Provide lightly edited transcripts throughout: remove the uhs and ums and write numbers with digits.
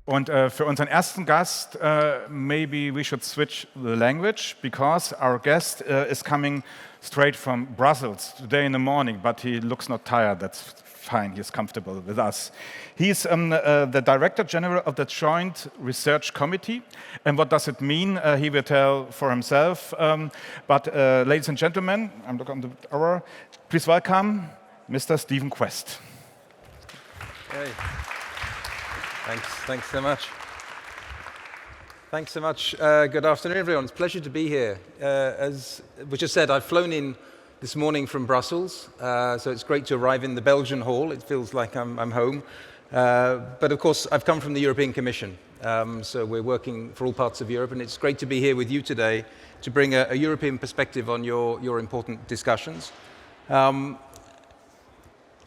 Und für unseren ersten Gast, maybe we should switch the language, because our guest is coming straight from Brussels today in the morning, but he looks not tired. That's fine. He's comfortable with us. He's the Director General of the Joint Research Committee. And what does it mean? He will tell for himself. But ladies and gentlemen, I'm looking at the hour. Please welcome Mr. Stephen Quest. Hey. Thanks so much. Thanks so much. Good afternoon, everyone. It's a pleasure to be here. As was just said, I've flown in this morning from Brussels, so it's great to arrive in the Belgian hall. It feels like I'm home. But of course, I've come from the European Commission, so we're working for all parts of Europe, and it's great to be here with you today to bring a European perspective on your important discussions. I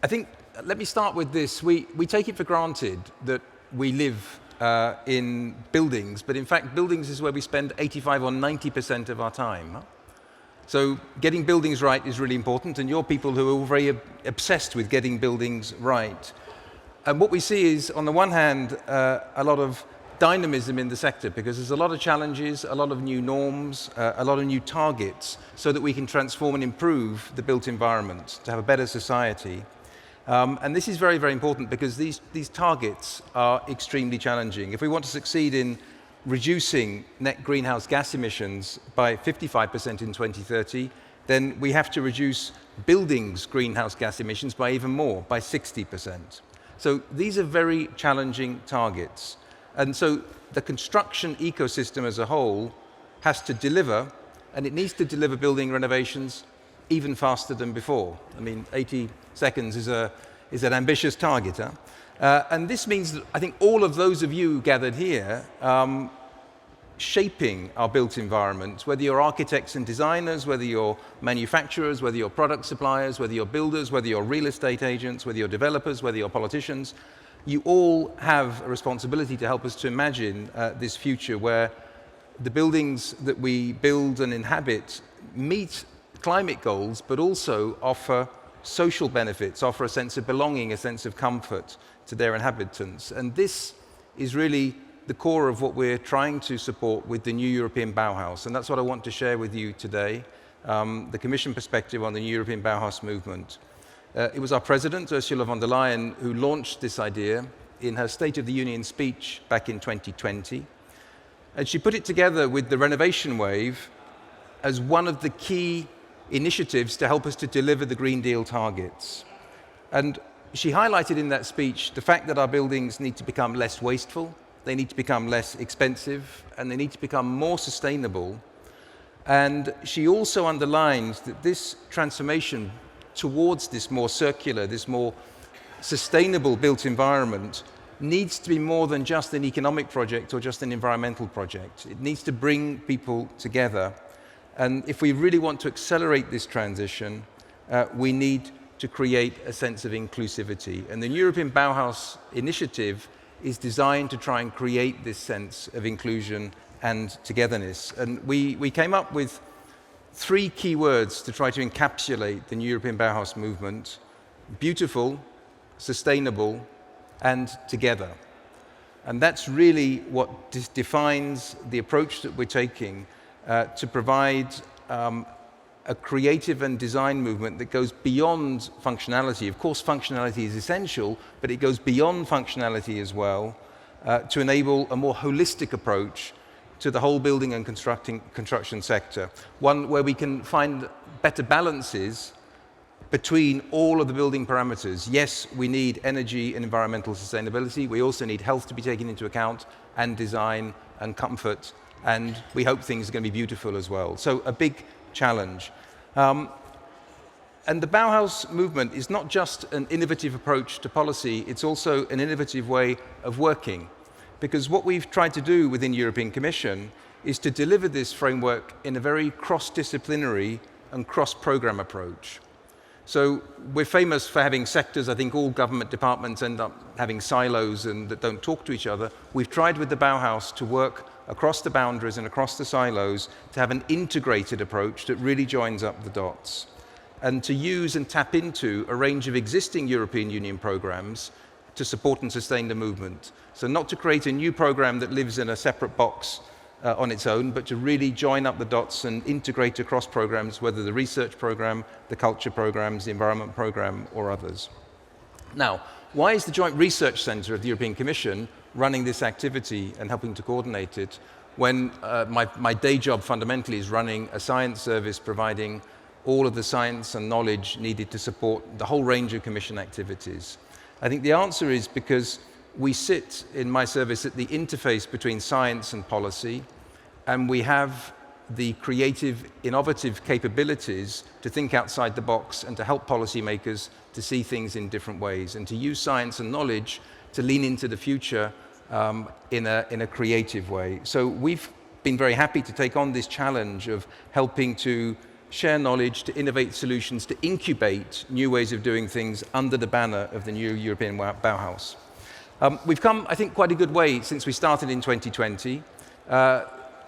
think, let me start with this. We take it for granted that we live in buildings, but in fact, buildings is where we spend 85 or 90% of our time. So getting buildings right is really important, and you're people who are all very obsessed with getting buildings right. And what we see is, on the one hand, a lot of dynamism in the sector, because there's a lot of challenges, a lot of new norms, a lot of new targets, so that we can transform and improve the built environment to have a better society. And this is very, very important because these targets are extremely challenging. If we want to succeed in reducing net greenhouse gas emissions by 55% in 2030, then we have to reduce buildings' greenhouse gas emissions by even more, by 60%. So these are very challenging targets. And so the construction ecosystem as a whole has to deliver, and it needs to deliver building renovations even faster than before. I mean, 80 seconds is an ambitious target. Huh? And this means that I think all of those of you gathered here shaping our built environment, whether you're architects and designers, whether you're manufacturers, whether you're product suppliers, whether you're builders, whether you're real estate agents, whether you're developers, whether you're politicians, you all have a responsibility to help us to imagine this future where the buildings that we build and inhabit meet climate goals, but also offer social benefits, offer a sense of belonging, a sense of comfort to their inhabitants. And this is really the core of what we're trying to support with the new European Bauhaus. And that's what I want to share with you today, the Commission perspective on the new European Bauhaus movement. It was our president, Ursula von der Leyen, who launched this idea in her State of the Union speech back in 2020. And she put it together with the renovation wave as one of the key initiatives to help us to deliver the Green Deal targets. And she highlighted in that speech the fact that our buildings need to become less wasteful, they need to become less expensive, and they need to become more sustainable. And she also underlines that this transformation towards this more circular, this more sustainable built environment needs to be more than just an economic project or just an environmental project. It needs to bring people together. And if we really want to accelerate this transition, we need to create a sense of inclusivity. And the European Bauhaus initiative is designed to try and create this sense of inclusion and togetherness. And we came up with 3 key words to try to encapsulate the new European Bauhaus movement: beautiful, sustainable, and together. And that's really what defines the approach that we're taking to provide a creative and design movement that goes beyond functionality. Of course, functionality is essential, but it goes beyond functionality as well to enable a more holistic approach to the whole building and construction sector, one where we can find better balances between all of the building parameters. Yes, we need energy and environmental sustainability. We also need health to be taken into account, and design and comfort. And we hope things are going to be beautiful as well. So a big challenge. And the Bauhaus movement is not just an innovative approach to policy, it's also an innovative way of working. Because what we've tried to do within European Commission is to deliver this framework in a very cross-disciplinary and cross-program approach. So we're famous for having sectors. I think all government departments end up having silos and that don't talk to each other. We've tried with the Bauhaus to work across the boundaries and across the silos to have an integrated approach that really joins up the dots, and to use and tap into a range of existing European Union programs to support and sustain the movement. So not to create a new program that lives in a separate box on its own, but to really join up the dots and integrate across programs, whether the research program, the culture programs, the environment program, or others. Now, why is the Joint Research Centre of the European Commission running this activity and helping to coordinate it when my day job fundamentally is running a science service providing all of the science and knowledge needed to support the whole range of Commission activities? I think the answer is because we sit in my service at the interface between science and policy, and we have the creative, innovative capabilities to think outside the box and to help policymakers to see things in different ways and to use science and knowledge to lean into the future in a creative way. So we've been very happy to take on this challenge of helping to share knowledge, to innovate solutions, to incubate new ways of doing things under the banner of the new European Bauhaus. We've come, I think, quite a good way since we started in 2020.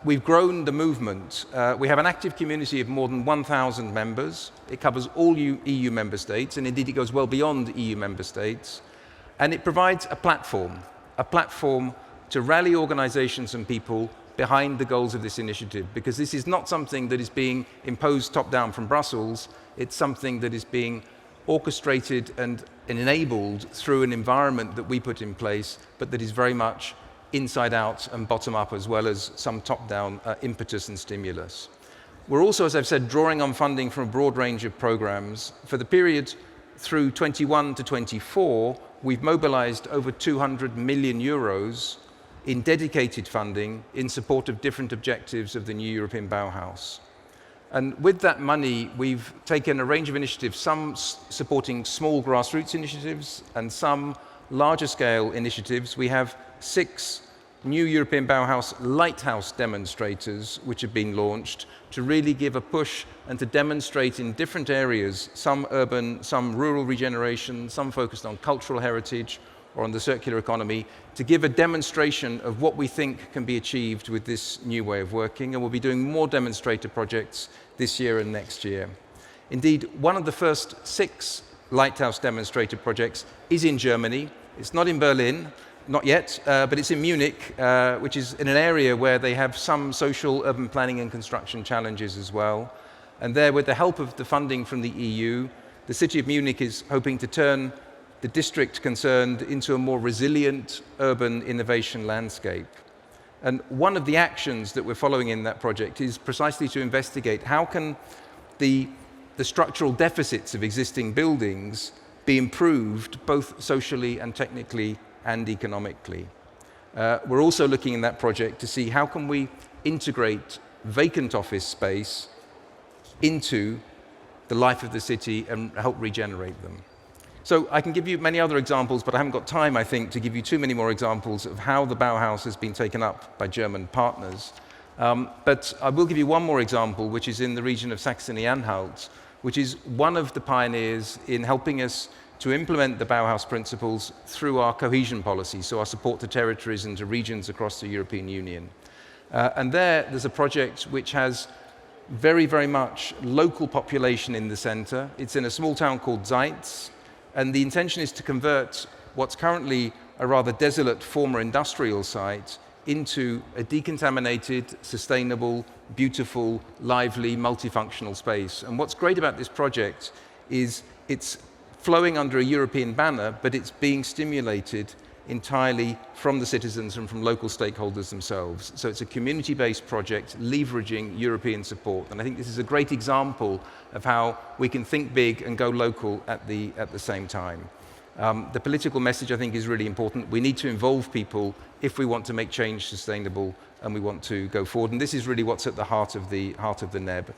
We've grown the movement. We have an active community of more than 1,000 members. It covers all EU member states, and indeed it goes well beyond EU member states. And it provides a platform to rally organizations and people behind the goals of this initiative, because this is not something that is being imposed top-down from Brussels. It's something that is being orchestrated and enabled through an environment that we put in place, but that is very much inside out and bottom up, as well as some top-down impetus and stimulus. We're also, as I've said, drawing on funding from a broad range of programs. For the period through 21 to 24, we've mobilized over 200 million euros in dedicated funding in support of different objectives of the new European Bauhaus. And with that money, we've taken a range of initiatives, some supporting small grassroots initiatives and some larger scale initiatives. We have 6 new European Bauhaus lighthouse demonstrators which have been launched to really give a push and to demonstrate in different areas, some urban, some rural regeneration, some focused on cultural heritage or on the circular economy, to give a demonstration of what we think can be achieved with this new way of working. And we'll be doing more demonstrator projects this year and next year. Indeed, one of the first 6 lighthouse demonstrator projects is in Germany. It's not in Berlin, not yet, but it's in Munich, which is in an area where they have some social urban planning and construction challenges as well. And there, with the help of the funding from the EU, the city of Munich is hoping to turn the district concerned into a more resilient urban innovation landscape. And one of the actions that we're following in that project is precisely to investigate how can the structural deficits of existing buildings be improved both socially and technically and economically. We're also looking in that project to see how can we integrate vacant office space into the life of the city and help regenerate them. So I can give you many other examples, but I haven't got time, I think, to give you too many more examples of how the Bauhaus has been taken up by German partners. But I will give you one more example, which is in the region of Saxony-Anhalt, which is one of the pioneers in helping us to implement the Bauhaus principles through our cohesion policy, so our support to territories and to regions across the European Union. And there's a project which has very, very much local population in the center. It's in a small town called Zeitz, and the intention is to convert what's currently a rather desolate former industrial site into a decontaminated, sustainable, beautiful, lively, multifunctional space. And what's great about this project is it's flowing under a European banner, but it's being stimulated entirely from the citizens and from local stakeholders themselves. So it's a community-based project leveraging European support. And I think this is a great example of how we can think big and go local at the same time. The political message, I think, is really important. We need to involve people if we want to make change sustainable and we want to go forward. And this is really what's at the heart of the NEB.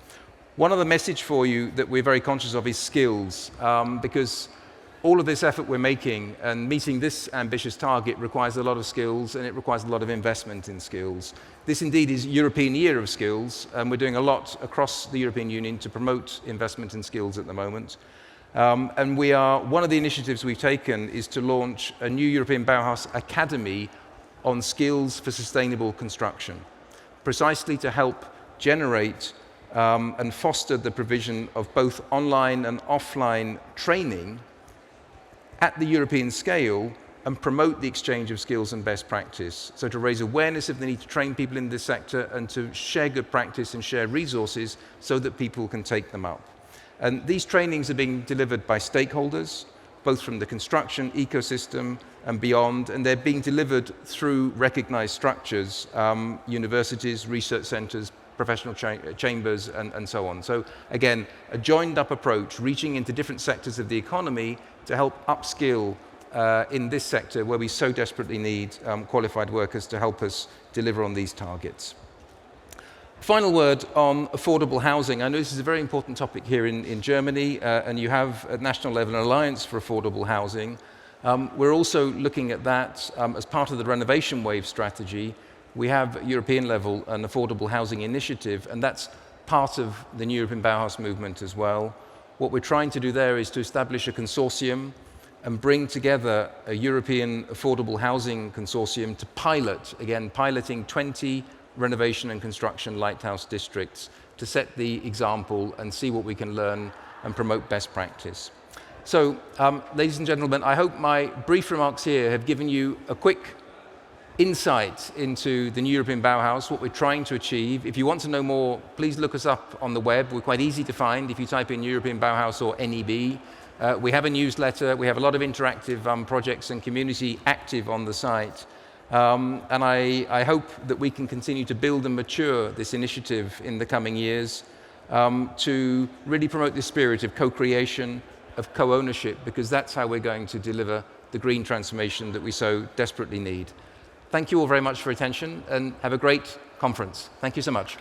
One other message for you that we're very conscious of is skills, because all of this effort we're making and meeting this ambitious target requires a lot of skills, and it requires a lot of investment in skills. This indeed is European Year of Skills, and we're doing a lot across the European Union to promote investment in skills at the moment. And one of the initiatives we've taken is to launch a new European Bauhaus Academy on skills for sustainable construction, precisely to help generate and foster the provision of both online and offline training at the European scale and promote the exchange of skills and best practice. So to raise awareness of the need to train people in this sector and to share good practice and share resources so that people can take them up. And these trainings are being delivered by stakeholders, both from the construction ecosystem and beyond, and they're being delivered through recognized structures, universities, research centers, professional chambers, and so on. So again, a joined up approach, reaching into different sectors of the economy to help upskill in this sector where we so desperately need qualified workers to help us deliver on these targets. Final word on affordable housing. I know this is a very important topic here in Germany, and you have at national level an alliance for affordable housing. We're also looking at that as part of the renovation wave strategy. We have at European level an affordable housing initiative, and that's part of the new European Bauhaus movement as well. What we're trying to do there is to establish a consortium and bring together a European affordable housing consortium to pilot, again, piloting 20 renovation and construction lighthouse districts to set the example and see what we can learn and promote best practice. So, ladies and gentlemen, I hope my brief remarks here have given you a quick insight into the new European Bauhaus, what we're trying to achieve. If you want to know more, please look us up on the web. We're quite easy to find if you type in European Bauhaus or NEB. We have a newsletter, we have a lot of interactive projects and community active on the site. And I hope that we can continue to build and mature this initiative in the coming years to really promote this spirit of co-creation, of co-ownership, because that's how we're going to deliver the green transformation that we so desperately need. Thank you all very much for your attention and have a great conference. Thank you so much.